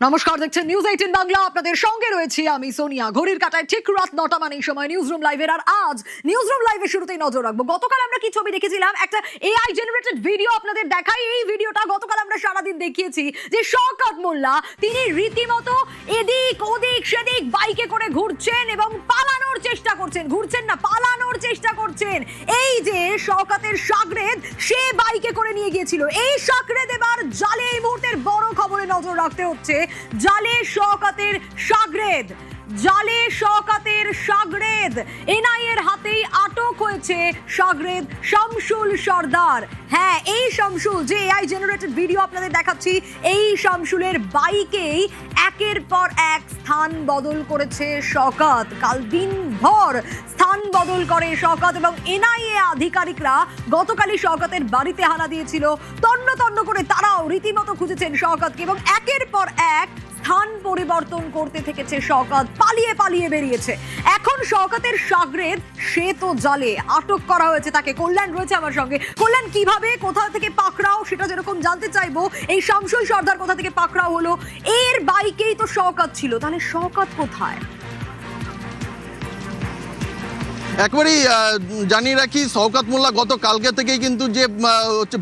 নমস্কার, দেখছেন নিউজ 18 বাংলা। আপনাদের সঙ্গে রয়েছি আমি সোনিয়া। ঘড়ির কাঁটায় ঠিক রাত 9টা মানে এই সময় নিউজ রুম লাইভের। আর আজ নিউজ রুম লাইভের শুরুতেই নজর রাখবো। গতকাল আমরা কি ছবি দেখেছিলাম, একটা এআই জেনারেটেড ভিডিও আপনাদের দেখাই। এই ভিডিওটা গতকাল আমরা সারাদিন দেখিয়েছি যে শওকত মোল্লা তিনি রীতিমতো এদিক ওদিক সেদিক বাইকে করে ঘুরছেন এবং পালানোর চেষ্টা করছেন। ঘুরছেন না, পালানোর চেষ্টা করছেন। এই যে শওকতের শাগরেদ, সে বাইকে করে নিয়ে গিয়েছিল। এই শাগরেদ এবার জালে। এই মুহূর্তের বড় খবরে নজর রাখতে হচ্ছে। জালে শওকতের শাগরেদ, জালে শওকতের শাগরেদ। এনআইএর হাতেই আটক হয়েছে শাগরেদ শামসুল সর্দার। হ্যাঁ, এই শামসুল, যে এআই জেনারেটেড ভিডিও আপনাদের দেখাচ্ছি, এই শামসুলের বাইকেই একের পর এক স্থান বদল করেছে শওকত। কাল দিনভর স্থান বদল করে শওকত এবং এনআইএ আধিকারিকরা গতকালই শওকতের বাড়িতে হানা দিয়েছিল। তন্ন তন্ন করে তারাও রীতিমতো খুঁজেছেন শওকতকে এবং একের পর এক স্থান পরিবর্তন করতে থেকেছে শওকত। পালিয়ে পালিয়ে বেরিয়েছে। এখন শওকতের শাগরেদ, সে তো জালে। আটক করা হয়েছে তাকে। কল্যাণ রয়েছে আমার সঙ্গে। কল্যাণ, কিভাবে, কোথা থেকে পাকড়াও, সেটা যেরকম জানতে চাইবো। এই শামসুল সর্দার কোথা থেকে পাকড়াও হলো? এর বাইকেই তো শওকত ছিল, তাহলে শওকত কোথায়? একবারই জানিয়ে রাখি, শওকত মোল্লা গত কালকে থেকেই কিন্তু যে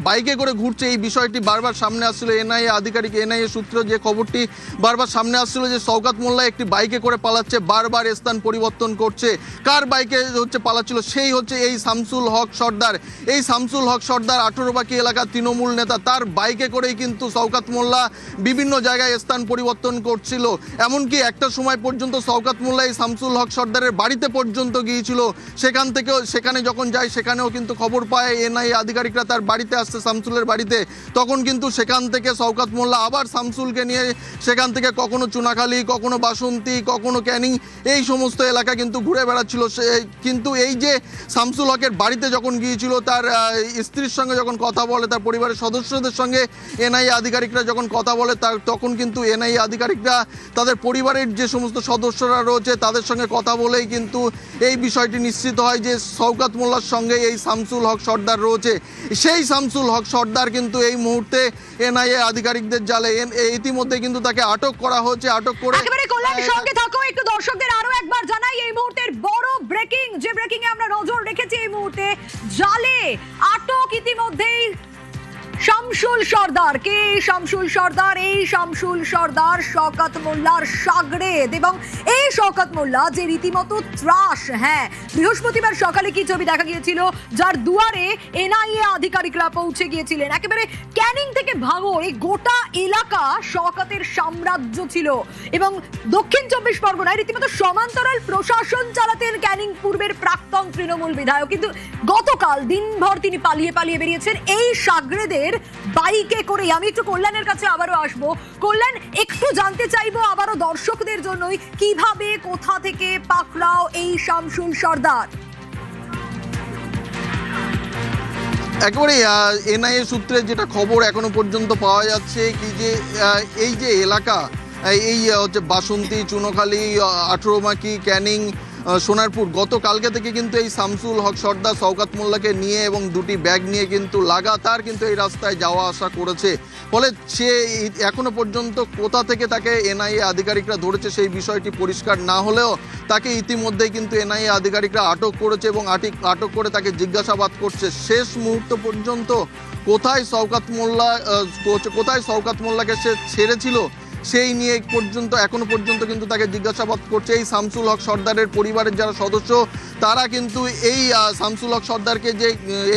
বাইকে করে ঘুরছে, এই বিষয়টি বারবার সামনে আসছিল। এনআইএ সূত্র যে খবরটি বারবার সামনে আসছিল যে শওকত মোল্লা একটি বাইকে করে পালাচ্ছে, বারবার স্থান পরিবর্তন করছে। কার বাইকে পালাচ্ছিল? সেই হচ্ছে এই শামসুল হক সর্দার। এই শামসুল হক সর্দার 18বাকি এলাকার তৃণমূল নেতা। তার বাইকে করেই কিন্তু শওকত মোল্লা বিভিন্ন জায়গায় স্থান পরিবর্তন করছিল। এমনকি একটা সময় পর্যন্ত শওকত মোল্লা এই শামসুল হক সর্দারের বাড়িতে পর্যন্ত গিয়েছিল। সেখানে যখন যায়, সেখানেও কিন্তু খবর পায় এনআইএ আধিকারিকরা তার বাড়িতে আসছে, শামসুলের বাড়িতে। তখন কিন্তু সেখান থেকে শওকত মোল্লা আবার শামসুলকে নিয়ে সেখান থেকে কখনো চুনাখালী, কখনো বাসন্তী, কখনো ক্যানিং, এই সমস্ত এলাকা কিন্তু ঘুরে বেড়াচ্ছিল। কিন্তু এই যে শামসুল হকের বাড়িতে যখন গিয়েছিল, তার স্ত্রীর সঙ্গে যখন কথা বলে, তার পরিবারের সদস্যদের সঙ্গে এনআইএ আধিকারিকরা যখন কথা বলে, তখন কিন্তু এনআইএ আধিকারিকরা তাদের পরিবারের যে সমস্ত সদস্যরা রয়েছে তাদের সঙ্গে কথা বলেই কিন্তু এই বিষয়টি নিশ্চিত হয় যে শওকত মোল্লার সঙ্গে এই শামসুল হক সর্দার রয়েছে। সেই শামসুল হক সর্দার কিন্তু এই মুহূর্তে এনআইএ আধিকারিকদের জালে। ইতিমধ্যে কিন্তু তাকে আটক করা হয়েছে। আটক করে একেবারে কল্যাণের সঙ্গে থাকো। একটু দর্শকদের আরো একবার জানাই, এই মুহূর্তের বড় ব্রেকিং, যে ব্রেকিং এ আমরা নজর রেখেছি, এই মুহূর্তে জালে আটক ইতিমধ্যেই শামসুল সর্দার। কে শামসুল সর্দার? এই শামসুল সর্দার শওকত মোল্লার শাগরেদ। এবং এই শওকত মোল্লা যে রীতিমতো ত্রাস। হ্যাঁ, বৃহস্পতিবার সকালে কি ছবি দেখা গিয়েছিল, যার দুয়ারে এনআইএ আধিকারিকরা পৌঁছে গিয়েছিলেন। একেবারে ক্যানিং থেকে ভাঙড়, এই গোটা এলাকা শওকতের সাম্রাজ্য ছিল। এবং দক্ষিণ 24 পরগনায় রীতিমতো সমান্তরাল প্রশাসন চালাতেন ক্যানিং পূর্বের প্রাক্তন তৃণমূল বিধায়ক। কিন্তু গতকাল দিনভর তিনি পালিয়ে পালিয়ে বেরিয়েছেন এই শাগরেদের বাইকে করে। আমি একটু কল্যাণের কাছে আবারও আসবো। কল্যাণ, একটু জানতে চাইবো আবারও দর্শকদের জন্যই, কিভাবে, কোথা থেকে পাকড়াও এই শামসুল সর্দার? একেবারে এনআইএ সূত্রে যেটা খবর এখনো পর্যন্ত পাওয়া যাচ্ছে কি, যে এই যে এলাকা, এই হচ্ছে বাসন্তী, চুনোখালী, 18মাকি, ক্যানিং, সোনারপুর, গতকালকে থেকে কিন্তু এই শামসুল হক সর্দার শওকত মোল্লাকে নিয়ে এবং দুটি ব্যাগ নিয়ে কিন্তু লাগাতার কিন্তু এই রাস্তায় যাওয়া আসা করেছে। ফলে সে এখনো পর্যন্ত কোথা থেকে তাকে এনআইএ আধিকারিকরা ধরেছে সেই বিষয়টি পরিষ্কার না হলেও তাকে ইতিমধ্যেই কিন্তু এনআইএ আধিকারিকরা আটক করেছে এবং আটক করে তাকে জিজ্ঞাসাবাদ করছে। শেষ মুহূর্ত পর্যন্ত কোথায় শওকত মোল্লাকে সে ছেড়েছিল সেই নিয়ে এখনো পর্যন্ত কিন্তু তাকে জিজ্ঞাসাবাদ করছে। এই শামসুল হক সর্দারের পরিবারের যারা সদস্য, তারা কিন্তু এই শামসুল হক সর্দারকে যে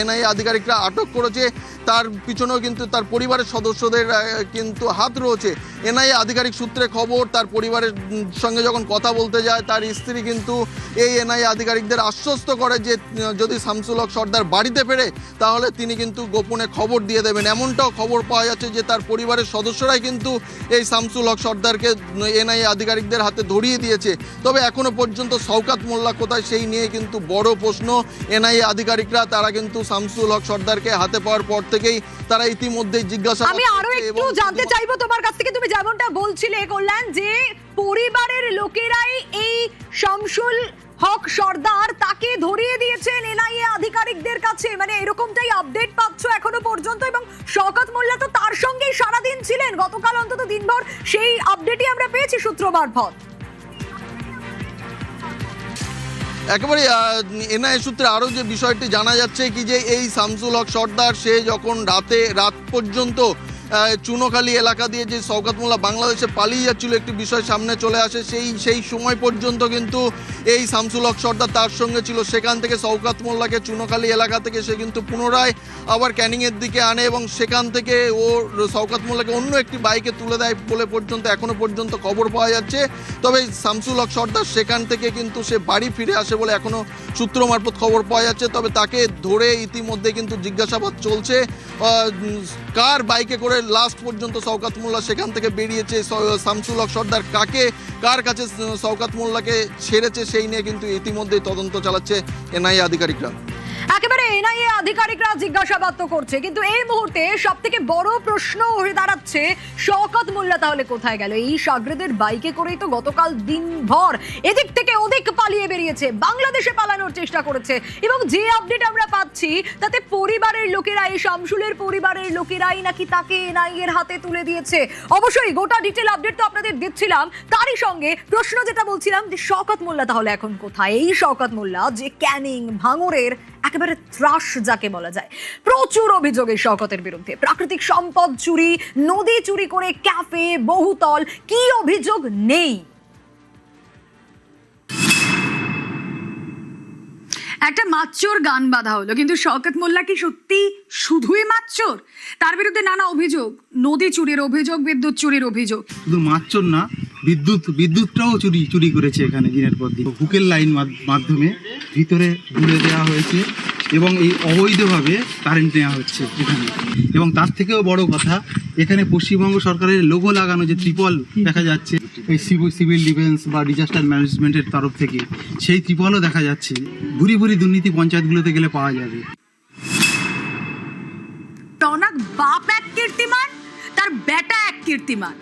এনআইএ আধিকারিকরা আটক করেছে, তার পিছনেও কিন্তু তার পরিবারের সদস্যদের কিন্তু হাত রয়েছে। এনআইএ আধিকারিক সূত্রে খবর, তার পরিবারের সঙ্গে যখন কথা বলতে যায়, তার স্ত্রী কিন্তু এই এনআইএ আধিকারিকদের আশ্বস্ত করে যে যদি শামসুল হক সর্দার বাড়িতে ফেরে তাহলে তিনি কিন্তু গোপনে খবর দিয়ে দেবেন। এমনটাও খবর পাওয়া যাচ্ছে যে তার পরিবারের সদস্যরাই কিন্তু এই শামসুল হক সর্দারকে এনআইএ আধিকারিকদের হাতে ধরিয়ে দিয়েছে। তবে এখনো পর্যন্ত শওকত মোল্লা কোথায় সেই নিয়ে কিন্তু বড় প্রশ্ন। এনআইএ আধিকারিকরা তারা কিন্তু শামসুল হক সর্দারকে হাতে পাওয়ার পর থেকেই তারা ইতিমধ্যেই জিজ্ঞাসাবাদ। আমি আরো একটু জানতে চাইবো তোমার কাছ থেকে। তুমি যেমনটা বলছিলে কল্যাণ, যে পরিবারের লোকেরাই এই শামসুল হক সর্দার তাকে ধরিয়ে দিয়েছেন এনআইএ আধিকারিকদের কাছে, মানে এরকমটাই আপডেট পাচ্ছ এখনো পর্যন্ত। এবং শওকত মোল্লা তো তার সঙ্গেই সারাদিন ছিলেন, গতকাল অন্তত দিনভর সেই আপডেটই আমরা পেয়েছি সূত্র মারফত। একেবারে এনআইএ সূত্রে আরও যে বিষয়টি জানা যাচ্ছে কি যে এই শামসুল হক সর্দার সে যখন রাত পর্যন্ত চুনোখালী এলাকা দিয়ে যে শওকত মোল্লা বাংলাদেশে পালিয়ে যাচ্ছিল একটি বিষয় সামনে চলে আসে, সেই সময় পর্যন্ত কিন্তু এই শামসুল হক সর্দার তার সঙ্গে ছিল। সেখান থেকে শওকত মোল্লাকে চুনোখালী এলাকা থেকে সে কিন্তু পুনরায় আবার ক্যানিংয়ের দিকে আনে এবং সেখান থেকে ও শওকত মোল্লাকে অন্য একটি বাইকে তুলে দেয় বলে পর্যন্ত এখনও পর্যন্ত খবর পাওয়া যাচ্ছে। তবে শামসুল হক সর্দার সেখান থেকে কিন্তু সে বাড়ি ফিরে আসে বলে এখনও সূত্র মারফত খবর পাওয়া যাচ্ছে। তবে তাকে ধরে ইতিমধ্যে কিন্তু জিজ্ঞাসাবাদ চলছে কার বাইকে করে লাস্ট পর্যন্ত শওকত মোল্লা সেখান থেকে বেরিয়েছে, শামসুল হক সর্দার কার কাছে শওকত মোল্লাকে ছেড়েছে সেই নিয়ে কিন্তু ইতিমধ্যেই তদন্ত চালাচ্ছে এনআইএ আধিকারিকরা। একেবারে এনআইএ আধিকারিকরা জিজ্ঞাসাবাদ তো করছে, কিন্তু এই মুহূর্তে সব থেকে বড় প্রশ্ন হয়ে দাঁড়াচ্ছে শওকত মোল্লা তাহলে কোথায় গেল? এই সাগরেদের বাইকে করেই তো গতকাল দিনভর এদিক থেকে ওদিক পালিয়ে বেরিয়েছে, বাংলাদেশে পালানোর চেষ্টা করেছে। এবং যে আপডেট আমরা পাচ্ছি তাতে পরিবারের লোকেরা, এই শামসুলের পরিবারের লোকেরাই নাকি তাকে এনআইএর হাতে তুলে দিয়েছে। অবশ্যই গোটা ডিটেল আপডেট তো আপনাদের দিচ্ছিলাম, তারই সঙ্গে প্রশ্ন যেটা বলছিলাম যে শওকত মোল্লা তাহলে এখন কোথায়? এই শওকত মোল্লা যে ক্যানিং ভাঙড়ের একেবারে ত্রাস যাকে বলা যায়, প্রচুর অভিযোগ এই শওকতের বিরুদ্ধে, প্রাকৃতিক সম্পদ চুরি, নদী চুরি করে ক্যাফে, বহুতল, কি অভিযোগ নেই? একটা মাচ্চোর গান বাঁধা হলো, কিন্তু শওকত মোল্লা কি সত্যি শুধুই মাচ্চোর? তার বিরুদ্ধে নানা অভিযোগ, নদী চুরির অভিযোগ, বিদ্যুৎ চুরির অভিযোগ। শুধু মাচ্চোর না, বিদ্যুৎটাও চুরি করেছে এখানে দিনের পর দিন। হুকের লাইন মাধ্যমে ভিতরে তুলে দেওয়া হয়েছে এবং এই অবৈধভাবে কারেন্ট নেওয়া হচ্ছে এখানে। এবং তার থেকেও বড় কথা, এখানে পশ্চিমবঙ্গ সরকারের লোগো লাগানো যে ত্রিপল দেখা যাচ্ছে এই সিভিল ডিফেন্স বা ডিজাস্টার ম্যানেজমেন্টের তরফ থেকে, সেই ত্রিপলও দেখা যাচ্ছে। ভুরি ভুরি দুর্নীতি পঞ্চায়েতগুলোতে গেলে পাওয়া যাবে। টনাক বাপ এক কীর্তিমান, তার বেটা এক কীর্তিমান,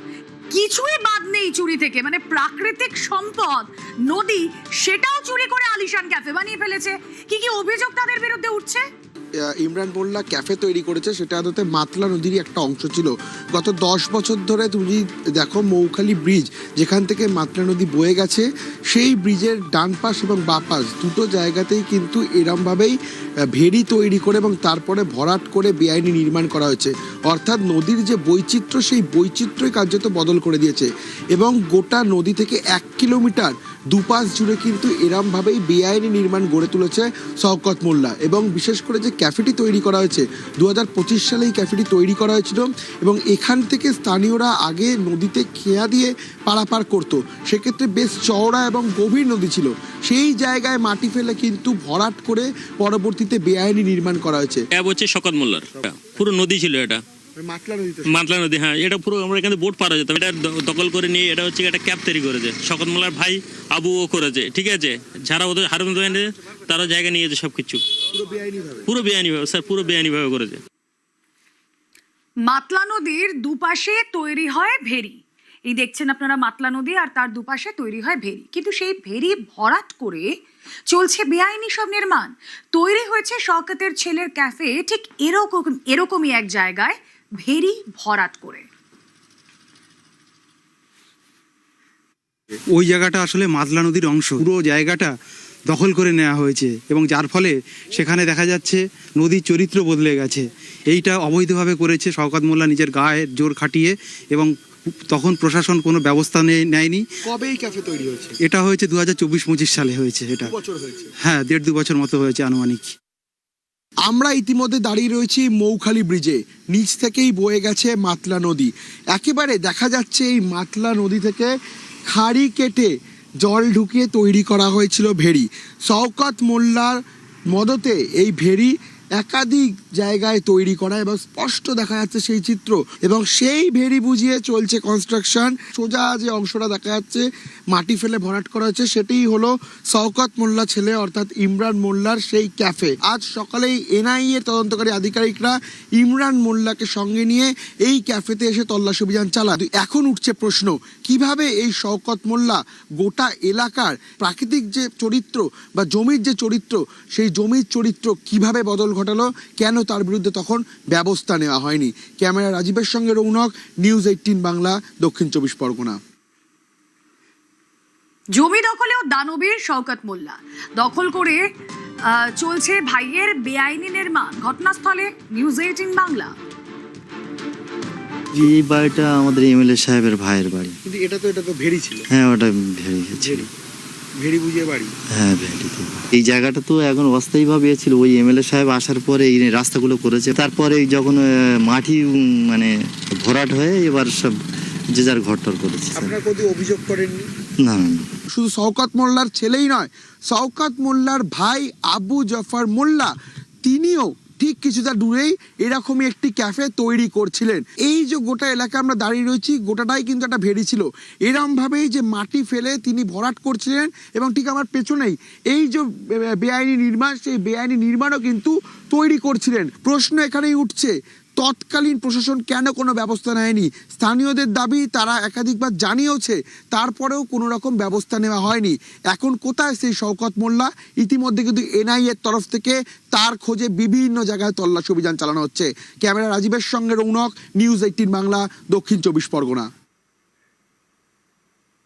কিছুই বাদ নেই চুরি থেকে। মানে প্রাকৃতিক সম্পদ নদী, সেটাও চুরি করে আলিশান ক্যাফে বানিয়ে ফেলেছে। কি কি অভিযোগ তাদের বিরুদ্ধে উঠছে? ইমরান মোল্লা ক্যাফে তৈরি করেছে, সেটা আদতে মাতলা নদীরই একটা অংশ ছিল। গত 10 বছর ধরে তুমি দেখো মৌখালি ব্রিজ যেখান থেকে মাতলা নদী বয়ে গেছে, সেই ব্রিজের ডান পাশ এবং বাঁ পাশ দুটো জায়গাতেই কিন্তু এরমভাবেই ভেড়ি তৈরি করে এবং তারপরে ভরাট করে বেআইনি নির্মাণ করা হয়েছে। অর্থাৎ নদীর যে বৈচিত্র্য, সেই বৈচিত্র্যই কার্যত বদল করে দিয়েছে। এবং গোটা নদী থেকে 1 কিলোমিটার দুপাশ জুড়ে কিন্তু এরমভাবেই বেআইনি নির্মাণ গড়ে তুলেছে শওকত মোল্লা। এবং বিশেষ করে যে ক্যাফেটি তৈরি করা হয়েছে, 2025 সালে এই ক্যাফেটি তৈরি করা হয়েছিল এবং এখান থেকে স্থানীয়রা আগে নদীতে খেয়া দিয়ে পারাপার করতো। সেক্ষেত্রে বেশ চওড়া এবং গভীর নদী ছিল, সেই জায়গায় মাটি ফেলে কিন্তু ভরাট করে পরবর্তীতে বেআইনি নির্মাণ করা হয়েছে। ক্যাব হচ্ছে শওকত মোল্লার, পুরো নদী ছিল এটা, মাতলা নদী। হ্যাঁ, এটা পুরো আমরা এখানে বোট পার হয়ে যেতাম। এটা দখল করে নিয়ে এটা হচ্ছে একটা ক্যাব তৈরি করেছে শওকত মোল্লার ভাই আবু ও করেছে, ঠিক আছে। যারা ওদের হারুন তারা জায়গা নিয়েছে, সবকিছু পুরো বেআইনিভাবে, স্যার পুরো বেআইনিভাবে করেছে। মাতলা নদীর দুপাশে তৈরি হয় ভেরি, এই দেখছেন আপনারা মাতলা নদী, আর তার দুপাশে তৈরি হয় ভেরি। কিন্তু সেই ভেরি ভরাট করে চলছে বেআইনি সব নির্মাণ। তৈরি হয়েছে শওকতের ছেলের ক্যাফে ঠিক এরকমই এক জায়গায় ভেরি ভরাট করে। ওই জায়গাটা আসলে মাতলা নদীর অংশ, পুরো জায়গাটা দখল করে নেওয়া হয়েছে এবং যার ফলে সেখানে দেখা যাচ্ছে নদীর চরিত্র বদলে গেছে। এইটা অবৈধভাবে করেছে শওকত মোল্লা নিজের গায়ের জোর খাটিয়ে, এবং তখন প্রশাসন কোনো ব্যবস্থা নেয়নি। কবে এই ক্যাফে তৈরি হয়েছে? এটা হয়েছে 2024-25 সালে হয়েছে। এটা হ্যাঁ, 1.5-2 বছর মতো হয়েছে আনুমানিক। আমরা ইতিমধ্যে দাঁড়িয়ে রয়েছি মৌখালি ব্রিজে, নিচ থেকেই বয়ে গেছে মাতলা নদী। একেবারে দেখা যাচ্ছে এই মাতলা নদী থেকে খাড়ি কেটে জল ঢুকিয়ে তৈরি করা হয়েছিল ভেড়ি। শওকত মোল্লার মদতে এই ভেড়ি একাধিক জায়গায় তৈরি করা এবং স্পষ্ট দেখা যাচ্ছে সেই চিত্র, এবং সেই ভেরি বুঝিয়ে চলছে কনস্ট্রাকশন। সোজা যে অংশটা দেখা যাচ্ছে মাটি ফেলে ভরাট করা হচ্ছে, সেটাই হলো শওকত মোল্লা ছেলে অর্থাৎ ইমরান মোল্লার সেই ক্যাফে। আজ সকালেই এনআইএ তদন্তকারী আধিকারিকরা ইমরান মোল্লাকে সঙ্গে নিয়ে এই ক্যাফেতে এসে তল্লাশি অভিযান চালায়। এখন উঠছে প্রশ্ন, কিভাবে এই শওকত মোল্লা গোটা এলাকার প্রাকৃতিক যে চরিত্র বা জমির যে চরিত্র, সেই জমির চরিত্র কিভাবে বদল ঘটালো, কেন তার বিরুদ্ধে তখন ব্যবস্থা নেওয়া হয়নি। ক্যামেরা রাজীবের সঙ্গে রৌনক, নিউজ 18 বাংলা, দক্ষিণ 24 পরগনা। জমি দখলেও দানবীর শওকত মোল্লা, দখল করে চলছে ভাইয়ের বেআইনি নির্মাণ। ঘটনাস্থলে নিউজ 18 বাংলা। এই বাড়িটা আমাদের এমএলএ সাহেবের ভাইয়ের বাড়ি। কিন্তু এটা তো ভেরি ছিল। হ্যাঁ, ওটা ভেরি ছিল। ভেরি বুঝিয়ে বাড়ি। হ্যাঁ, ভেরিতে। এই জায়গাটা তো এখন অস্থায়ীভাবে ছিল। ওই এমএলএ সাহেব আসার পরে এই রাস্তাগুলো করেছে। তারপরে যখন মাটি মানে ভরাট হয়ে এবার সব যে যার ঘরটর করেছে। আপনারা কোথাও অভিযোগ করেননি? না না। শুধু শওকত মোল্লার ছেলেই নয়, শওকত মোল্লার ভাই আবু জাফর মোল্লা তিনিও ঠিক কিছুটা দূরেই এরকমই একটি ক্যাফে তৈরি করছিলেন। এই যে গোটা এলাকা আমরা দাঁড়িয়ে রয়েছি, গোটাটাই কিন্তু একটা ভেরি ছিল। এরমভাবেই যে মাটি ফেলে তিনি ভরাট করছিলেন, এবং ঠিক আমার পেছনেই এই যে বেআইনি নির্মাণ, সেই বেআইনি নির্মাণও কিন্তু তৈরি করছিলেন। প্রশ্ন এখানেই উঠছে, তৎকালীন প্রশাসন কেন কোনো ব্যবস্থা নেয়নি? স্থানীয়দের দাবি তারা একাধিকবার জানিয়েছে, তারপরেও কোনো রকম ব্যবস্থা নেওয়া হয়নি। এখন কোথায় সেই শওকত মোল্লা? ইতিমধ্যে কিন্তু এনআইএর তরফ থেকে তার খোঁজে বিভিন্ন জায়গায় তল্লাশি অভিযান চালানো হচ্ছে। ক্যামেরা রাজীবের সঙ্গে রৌনক, নিউজ 18 বাংলা, দক্ষিণ 24 পরগনা।